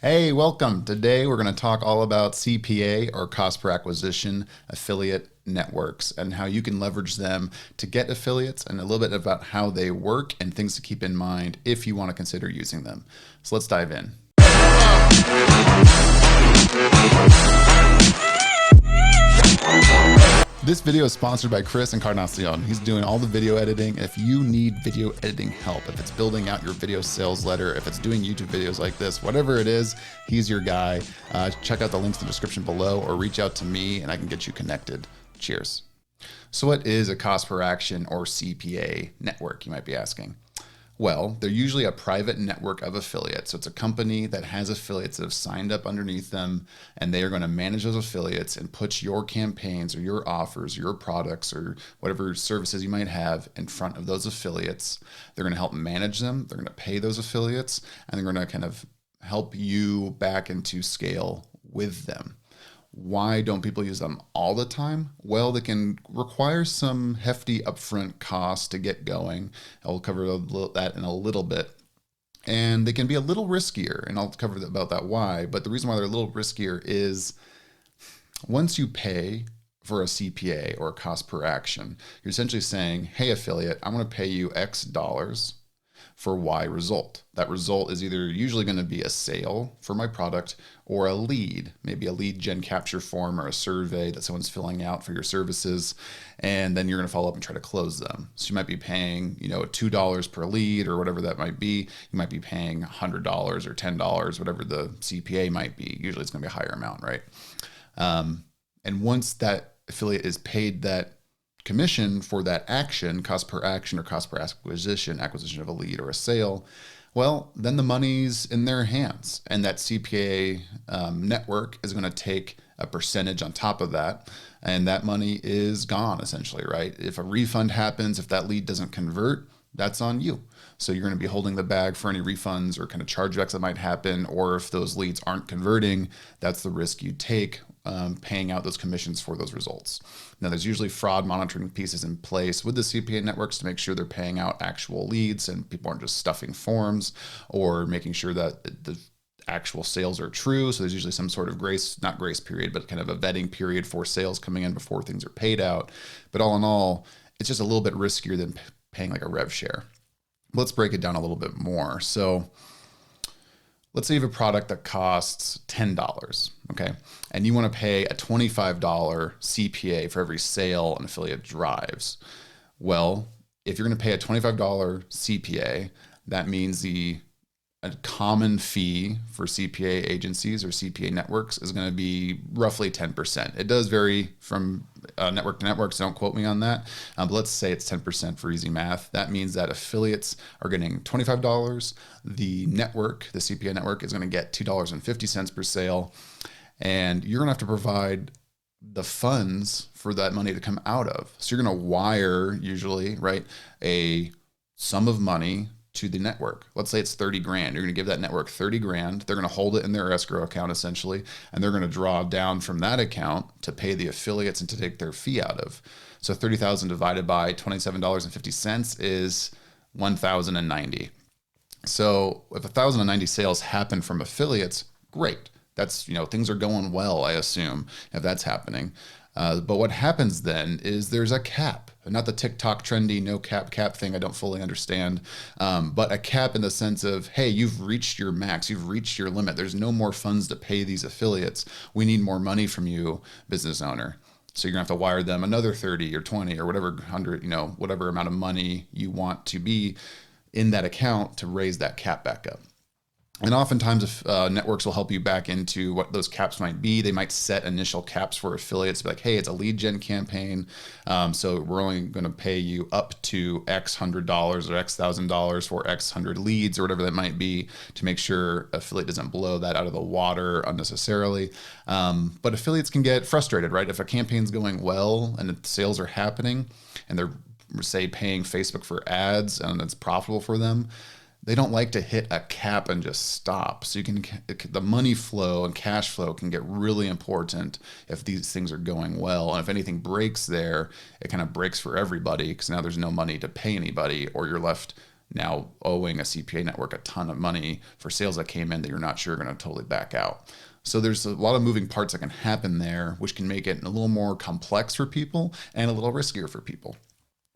Hey, welcome. Today we're going to talk all about CPA or cost per acquisition affiliate networks and how you can leverage them to get affiliates and a little bit about how they work and things to keep in mind if you want to consider using them. So let's dive in. This video is sponsored by Chris Encarnacion. He's doing all the video editing. If you need video editing help, if it's building out your video sales letter, if it's doing YouTube videos like this, whatever it is, he's your guy. Check out the links in the description below or reach out to me and I can get you connected. Cheers. So what is a cost per action or CPA network, you might be asking? Well, they're usually a private network of affiliates. So it's a company that has affiliates that have signed up underneath them, and they are going to manage those affiliates and put your campaigns or your offers, your products, or whatever services you might have in front of those affiliates. They're going to help manage them. They're going to pay those affiliates, and they're going to kind of help you back into scale with them. Why don't people use them all the time? Well, they can require some hefty upfront costs to get going. I'll cover that in a little bit. And they can be a little riskier, and I'll cover about that why. But the reason why they're a little riskier is once you pay for a CPA or a cost per action, you're essentially saying, hey, affiliate, I'm going to pay you X dollars for Y result. That result is either usually going to be a sale for my product or a lead, maybe a lead gen capture form or a survey that someone's filling out for your services. And then you're going to follow up and try to close them. So you might be paying, $2 per lead or whatever that might be. You might be paying $100 or $10, whatever the CPA might be. Usually it's going to be a higher amount, right? And once that affiliate is paid that commission for that action, cost per action or cost per acquisition of a lead or a sale, well, then the money's in their hands. And that CPA network is going to take a percentage on top of that. And that money is gone essentially, right? If a refund happens, if that lead doesn't convert, that's on you. So you're going to be holding the bag for any refunds or kind of chargebacks that might happen. Or if those leads aren't converting, that's the risk you take, paying out those commissions for those results. Now, there's usually fraud monitoring pieces in place with the CPA networks to make sure they're paying out actual leads and people aren't just stuffing forms, or making sure that the actual sales are true. So there's usually some sort of not grace period, but kind of a vetting period for sales coming in before things are paid out. But all in all, it's just a little bit riskier than paying like a rev share. Let's break it down a little bit more. So let's say you have a product that costs $10, okay? And you want to pay a $25 CPA for every sale an affiliate drives. Well, if you're going to pay a $25 CPA, that means a common fee for CPA agencies or CPA networks is going to be roughly 10%. It does vary from network to network, so don't quote me on that. But let's say it's 10% for easy math. That means that affiliates are getting $25. The CPA network, is going to get $2.50 per sale. And you're going to have to provide the funds for that money to come out of. So you're going to wire, usually, right, a sum of money to the network. Let's say it's 30 grand. You're going to give that network 30 grand. They're going to hold it in their escrow account essentially, and they're going to draw down from that account to pay the affiliates and to take their fee out of. So 30,000 divided by $27.50 is 1,090. So if 1,090 sales happen from affiliates, great. That's, things are going well, I assume, if that's happening. But what happens then is there's a cap, not the TikTok trendy no cap thing. I don't fully understand, but a cap in the sense of, hey, you've reached your max, you've reached your limit. There's no more funds to pay these affiliates. We need more money from you, business owner. So you're gonna have to wire them another 30 or 20 or whatever 100, whatever amount of money you want to be in that account to raise that cap back up. And oftentimes, if networks will help you back into what those caps might be. They might set initial caps for affiliates, like, hey, it's a lead gen campaign, so we're only going to pay you up to X $100 or X $1,000 for X hundred leads or whatever that might be, to make sure affiliate doesn't blow that out of the water unnecessarily. But affiliates can get frustrated, right? If a campaign's going well and the sales are happening and they're, say, paying Facebook for ads and it's profitable for them, they don't like to hit a cap and just stop. So the money flow and cash flow can get really important if these things are going well. And if anything breaks there, it kind of breaks for everybody, because now there's no money to pay anybody, or you're left now owing a CPA network a ton of money for sales that came in that you're not sure are going to totally back out. So there's a lot of moving parts that can happen there, which can make it a little more complex for people and a little riskier for people.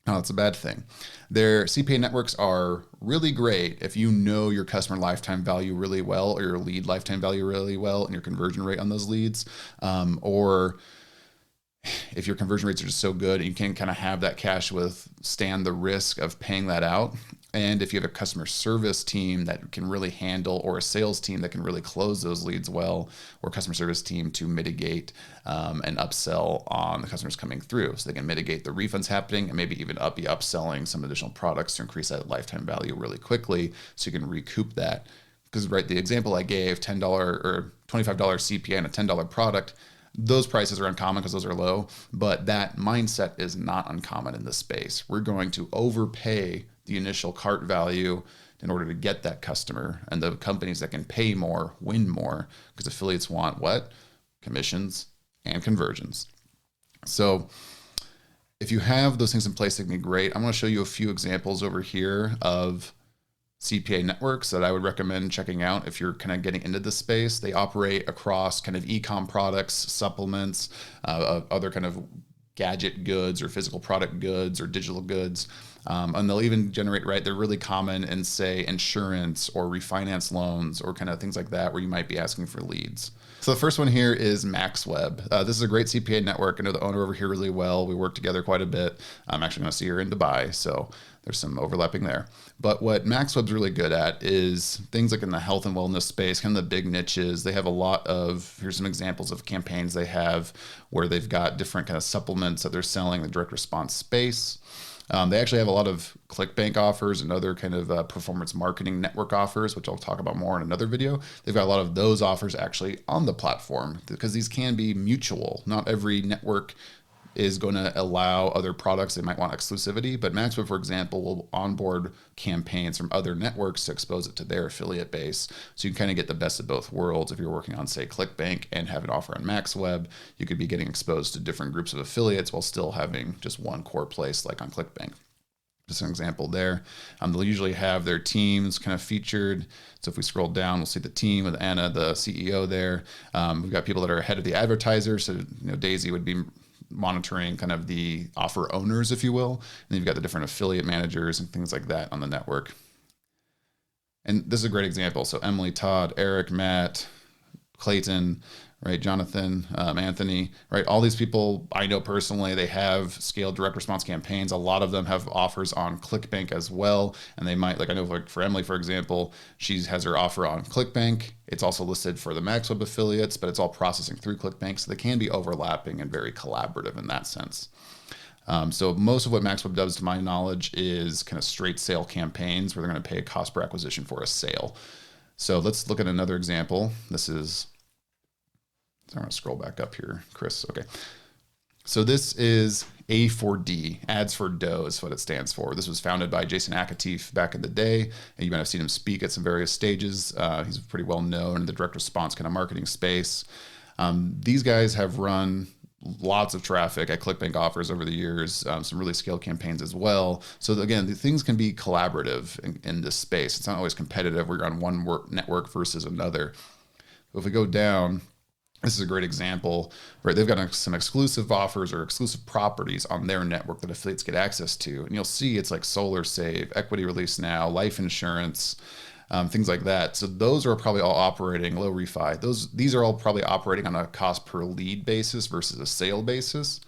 No, it's a bad thing. Their CPA networks are really great if you know your customer lifetime value really well, or your lead lifetime value really well, and your conversion rate on those leads, or if your conversion rates are just so good and you can kind of have that cash withstand the risk of paying that out. And if you have a customer service team that can really handle, or a sales team that can really close those leads well, or customer service team to mitigate and upsell on the customers coming through. So they can mitigate the refunds happening and maybe even be upselling some additional products to increase that lifetime value really quickly so you can recoup that. Because the example I gave, $10 or $25 CPA and a $10 product, those prices are uncommon because those are low, but that mindset is not uncommon in this space. We're going to overpay the initial cart value in order to get that customer, and the companies that can pay more win more, because affiliates want what? Commissions and conversions. So if you have those things in place, it can be great. I'm going to show you a few examples over here of CPA networks that I would recommend checking out if you're kind of getting into this space. They operate across kind of e-com products, supplements, other kind of gadget goods or physical product goods or digital goods. And they'll even generate, they're really common in, say, insurance or refinance loans or kind of things like that, where you might be asking for leads. So the first one here is MaxWeb. This is a great CPA network. I know the owner over here really well. We work together quite a bit. I'm actually going to see her in Dubai, so there's some overlapping there. But what MaxWeb's really good at is things like in the health and wellness space, kind of the big niches. They have a lot of, here's some examples of campaigns they have where they've got different kind of supplements that they're selling in the direct response space. They actually have a lot of ClickBank offers and other kind of performance marketing network offers, which I'll talk about more in another video. They've got a lot of those offers actually on the platform, because these can be mutual. Not every network is going to allow other products. They might want exclusivity, but MaxWeb, for example, will onboard campaigns from other networks to expose it to their affiliate base. So you can kind of get the best of both worlds. If you're working on, say, ClickBank and have an offer on MaxWeb, you could be getting exposed to different groups of affiliates while still having just one core place like on ClickBank. Just an example there. They'll usually have their teams kind of featured. So if we scroll down, we'll see the team with Anna, the CEO there. We've got people that are ahead of the advertiser. So, Daisy would be monitoring kind of the offer owners, if you will. And then you've got the different affiliate managers and things like that on the network. And this is a great example. So Emily, Todd, Eric, Matt, Clayton, right, Jonathan, Anthony, right, all these people I know personally. They have scaled direct response campaigns. A lot of them have offers on ClickBank as well, and they might, like, I know for Emily, for example, she has her offer on ClickBank. It's also listed for the MaxWeb affiliates, but it's all processing through ClickBank, so they can be overlapping and very collaborative in that sense. So most of what MaxWeb does, to my knowledge, is kind of straight sale campaigns where they're going to pay a cost per acquisition for a sale. So let's look at another example. This is, so I'm going to scroll back up here, Chris. Okay. So this is A4D, Ads for Dough is what it stands for. This was founded by Jason Akatif back in the day, and you might have seen him speak at some various stages. He's pretty well known in the direct response kind of marketing space. These guys have run lots of traffic at ClickBank offers over the years, some really scaled campaigns as well. So again, the things can be collaborative in this space. It's not always competitive where you're on one network versus another. If we go down, this is a great example, right? They've got some exclusive offers or exclusive properties on their network that affiliates get access to. And you'll see it's like Solar Save, Equity Release Now, life insurance, things like that. So those are probably all operating low refi. These are all probably operating on a cost per lead basis versus a sale basis.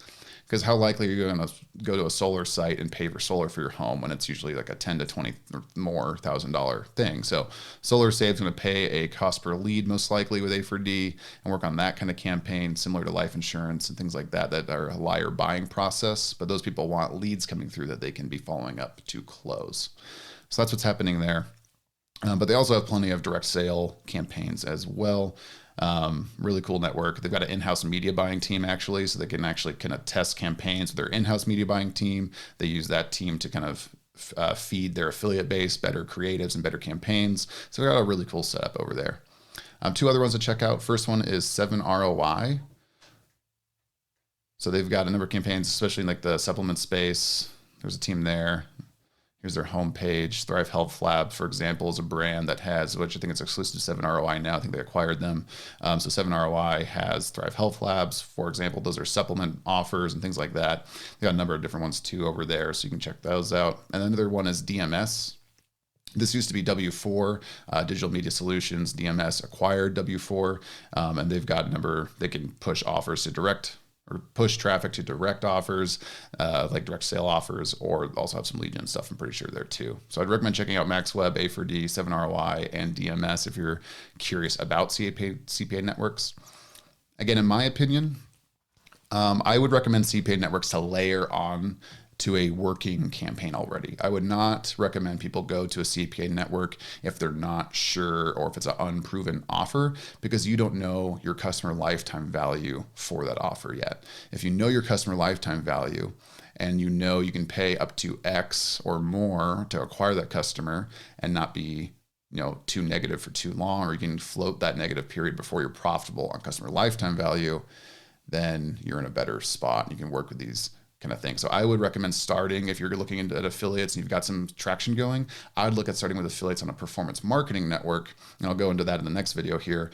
Because how likely are you going to go to a solar site and pay for solar for your home when it's usually like a $10 to $20 or more $1,000 thing? So Solar Save's going to pay a cost per lead most likely with A4D and work on that kind of campaign, similar to life insurance and things like that are a liar buying process. But those people want leads coming through that they can be following up to close. So that's what's happening there. But they also have plenty of direct sale campaigns as well. Really cool network. They've got an in-house media buying team actually, so they can actually kind of test campaigns with their in-house media buying team. They use that team to kind of feed their affiliate base better creatives and better campaigns. So they've got a really cool setup over there. Two other ones to check out. First one is 7ROI. So they've got a number of campaigns, especially in like the supplement space. There's a team there. Here's their homepage. Thrive Health Lab, for example, is a brand that has, which I think is exclusive to 7ROI now. I think they acquired them. So 7ROI has Thrive Health Labs, for example. Those are supplement offers and things like that. They got a number of different ones too over there, so you can check those out. And another one is DMS. This used to be W4, Digital Media Solutions. DMS acquired W4, and they've got a number, they can push offers to direct or push traffic to direct offers, like direct sale offers, or also have some lead gen stuff, I'm pretty sure there too. So I'd recommend checking out MaxWeb, A4D, 7ROI, and DMS if you're curious about CPA networks. Again, in my opinion, I would recommend CPA networks to layer on to a working campaign already. I would not recommend people go to a CPA network if they're not sure or if it's an unproven offer, because you don't know your customer lifetime value for that offer yet. If you know your customer lifetime value and you know you can pay up to X or more to acquire that customer and not be too negative for too long, or you can float that negative period before you're profitable on customer lifetime value, then you're in a better spot and you can work with these kind of thing. So I would recommend starting, if you're looking into affiliates and you've got some traction going, I would look at starting with affiliates on a performance marketing network. And I'll go into that in the next video here,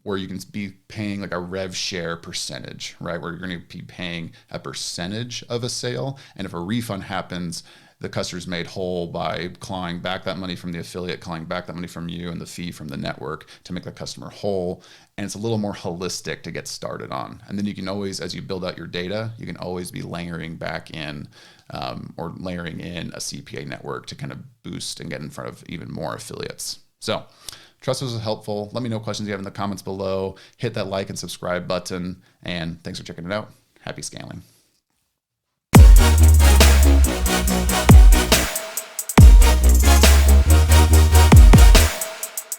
where you can be paying like a rev share percentage, right? Where you're going to be paying a percentage of a sale. And if a refund happens, the customer's made whole by clawing back that money from the affiliate, clawing back that money from you, and the fee from the network to make the customer whole. And it's a little more holistic to get started on. And then you can always, as you build out your data, you can always be layering back in or layering in a CPA network to kind of boost and get in front of even more affiliates. So trust this was helpful. Let me know questions you have in the comments below. Hit that like and subscribe button. And thanks for checking it out. Happy scaling.